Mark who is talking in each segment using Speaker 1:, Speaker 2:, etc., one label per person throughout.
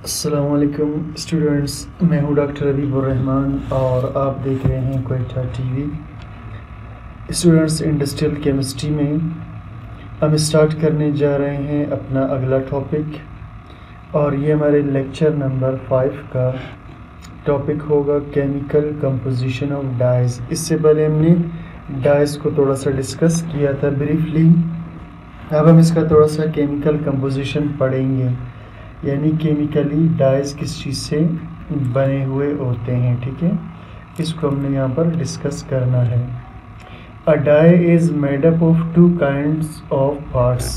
Speaker 1: السلام علیکم اسٹوڈنٹس، میں ہوں ڈاکٹر حبیب الرحمان اور آپ دیکھ رہے ہیں Quetta T V. Students, industrial chemistry میں ہم اسٹارٹ کرنے جا رہے ہیں اپنا اگلا ٹاپک، اور یہ ہمارے لیکچر نمبر 5 کا ٹاپک ہوگا کیمیکل کمپوزیشن آف ڈائز۔ اس سے پہلے ہم نے ڈائز کو تھوڑا سا ڈسکس کیا تھا بریفلی، اب ہم اس کا تھوڑا سا کیمیکل کمپوزیشن پڑھیں گے، یعنی کیمیکلی ڈائز کس چیز سے بنے ہوئے ہوتے ہیں، ٹھیک ہے، اس کو ہم نے یہاں پر ڈسکس کرنا ہے۔ A dye is made up of two kinds of parts۔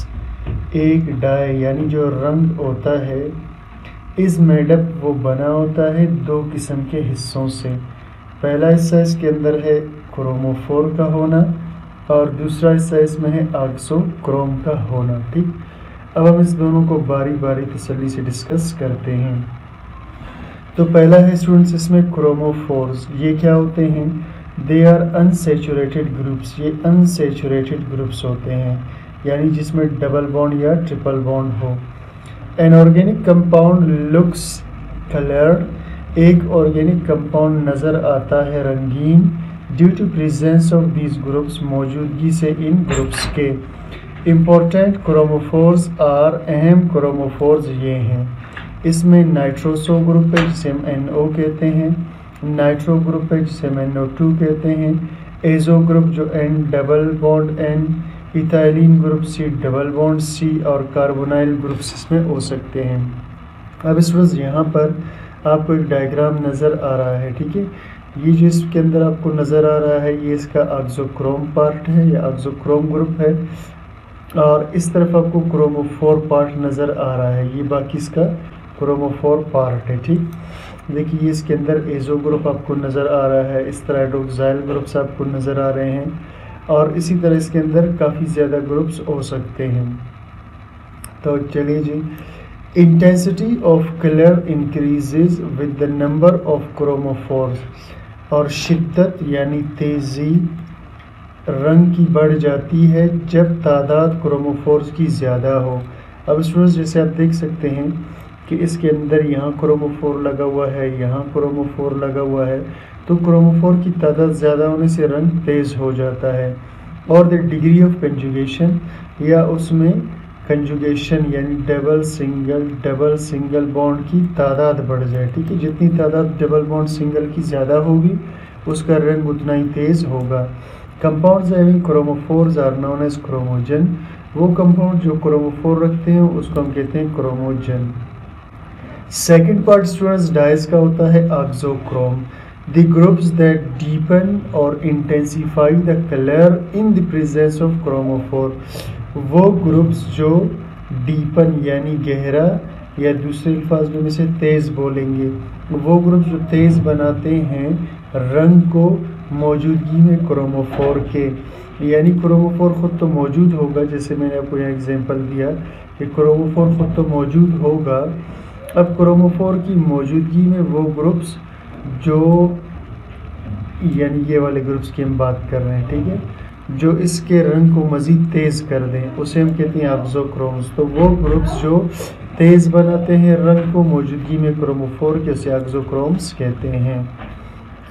Speaker 1: ایک ڈائی یعنی جو رنگ ہوتا ہے، is made up وہ بنا ہوتا ہے دو قسم کے حصوں سے۔ پہلا حصہ اس کے اندر ہے کروموفور کا ہونا، اور دوسرا حصہ اس میں ہے آکسو کروم کا ہونا، ٹھیک۔ اب ہم اس دونوں کو باری باری تسلی سے ڈسکس کرتے ہیں۔ تو پہلا ہے اسٹوڈنٹس اس میں کروموفورز، یہ کیا ہوتے ہیں؟ دے آر انسیچوریٹڈ گروپس، یہ انسیچوریٹڈ گروپس ہوتے ہیں، یعنی جس میں ڈبل بانڈ یا ٹرپل بانڈ ہو۔ An organic compound looks coloured, ایک آرگینک کمپاؤنڈ نظر آتا ہے رنگین، due to presence of these groups, موجودگی سے ان گروپس کے۔ امپورٹنٹ کروموفورز آر، اہم کروموفورز یہ ہیں، اس میں نائٹروسو گروپ ہے جسے ہم NO کہتے ہیں، نائٹرو گروپ ہے جسے ہم NO2 کہتے ہیں، ایزو گروپ جو N double bond N، ethylene group C double bond C، اور کاربونائل گروپس اس میں ہو سکتے ہیں۔ اب اس وقت یہاں پر آپ کو ایک ڈائیگرام نظر آ رہا ہے، ٹھیک ہے، یہ جو اس کے اندر آپ کو نظر آ رہا ہے یہ اس کا آکزوکروم پارٹ ہے یا آکزوکروم گروپ ہے، اور اس طرف آپ کو کروموفور پارٹ نظر آ رہا ہے، یہ باقی اس کا کروموفور پارٹ ہے، ٹھیک۔ دیکھیے یہ اس کے اندر ایزو گروپ آپ کو نظر آ رہا ہے، اس طرح ہائیڈروکسائل گروپس آپ کو نظر آ رہے ہیں، اور اسی طرح اس کے اندر کافی زیادہ گروپس ہو سکتے ہیں۔ تو چلیے جی، intensity of colour increases with the number of chromophores, اور شدت یعنی تیزی رنگ کی بڑھ جاتی ہے جب تعداد کروموفورز کی زیادہ ہو۔ اب اسٹوڈنٹس جیسے آپ دیکھ سکتے ہیں کہ اس کے اندر یہاں کروموفور لگا ہوا ہے، یہاں کروموفور لگا ہوا ہے، تو کروموفور کی تعداد زیادہ ہونے سے رنگ تیز ہو جاتا ہے، اور دی ڈگری آف کنجوگیشن، یا اس میں کنجوگیشن یعنی ڈبل سنگل بانڈ کی تعداد بڑھ جائے، ٹھیک ہے، جتنی تعداد ڈبل بانڈ سنگل کی زیادہ ہوگی اس کا رنگ اتنا ہی تیز ہوگا۔ Compounds having chromophores are known as chromogen, وہ کمپاؤنڈ جو کروموفور رکھتے ہیں اس کو ہم کہتے ہیں chromogen. Second part students dyes کا ہوتا ہے auxochrome, the groups that deepen or intensify the colour in the presence of chromophore, وہ گروپس جو ڈیپن یعنی گہرا، یا دوسرے الفاظ میں سے تیز بولیں گے، وہ گروپس جو تیز بناتے ہیں رنگ کو موجودگی میں کروموفور کے، یعنی کروموفور خود تو موجود ہوگا، جیسے میں نے آپ کو یہاں ایگزامپل دیا کہ کروموفور خود تو موجود ہوگا، اب کروموفور کی موجودگی میں وہ گروپس جو، یعنی یہ والے گروپس کی ہم بات کر رہے ہیں، ٹھیک ہے، جو اس کے رنگ کو مزید تیز کر دیں اسے ہم کہتے ہیں آکزوکرومز۔ تو وہ گروپس جو تیز بناتے ہیں رنگ کو موجودگی میں کروموفور کے، اسے آکزوکرومز کہتے ہیں۔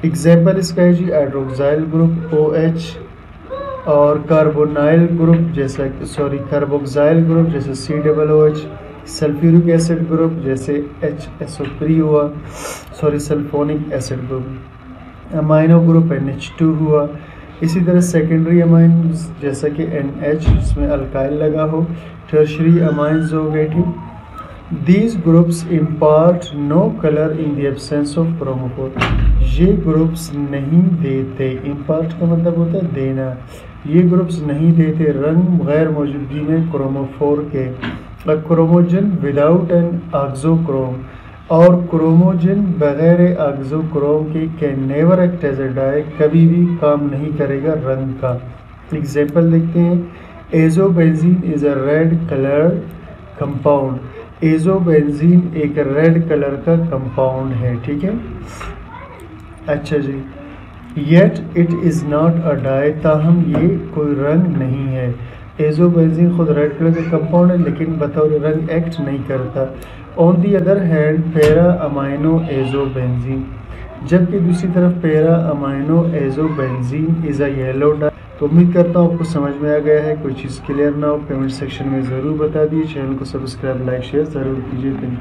Speaker 1: ایگزامپل اس کا ہے جی ہائیڈروکسائل گروپ OH، اور کاربونائل گروپ کاربوکسائل گروپ جیسے COOH، سلفیورک ایسڈ گروپ جیسے HSO3 ہوا، sulphonic acid group, amino group NH2 ہوا، اسی طرح سیکنڈری امائنز جیسا کہ NH جس میں الکائل لگا ہو، ٹرشری امائنز ہو گئے، ٹھیک۔ These groups impart no color in the absence of chromophore، یہ گروپس نہیں دیتے، impart کا مطلب ہوتا ہے دینا، یہ گروپس نہیں دیتے رنگ غیر موجودگی میں کروموفور کے۔ A chromogen without an oxochrome، اور کروموجن بغیر آکزوکروم کے can never act as a dye، کبھی بھی کام نہیں کرے گا رنگ کا۔ ایگزامپل دیکھتے ہیں، azobenzene is a red colored compound، azo benzene ایک ریڈ کلر کا کمپاؤنڈ ہے، ٹھیک ہے۔ اچھا جی، yet it is not a dye, تاہم یہ کوئی رنگ نہیں ہے۔ ایزو بینزین خود ریڈ کلر کا کمپاؤنڈ ہے لیکن بطور رنگ ایکٹ نہیں کرتا. On the other hand para amino azo benzene, جبکہ دوسری طرف para amino azo benzene is a yellow dye. تو امید کرتا ہوں آپ کو سمجھ میں آ گیا ہے. کوئی چیز کلیئر نہ ہو کمنٹ سیکشن میں ضرور بتا دیجیے. چینل کو سبسکرائب لائک شیئر ضرور کیجیے.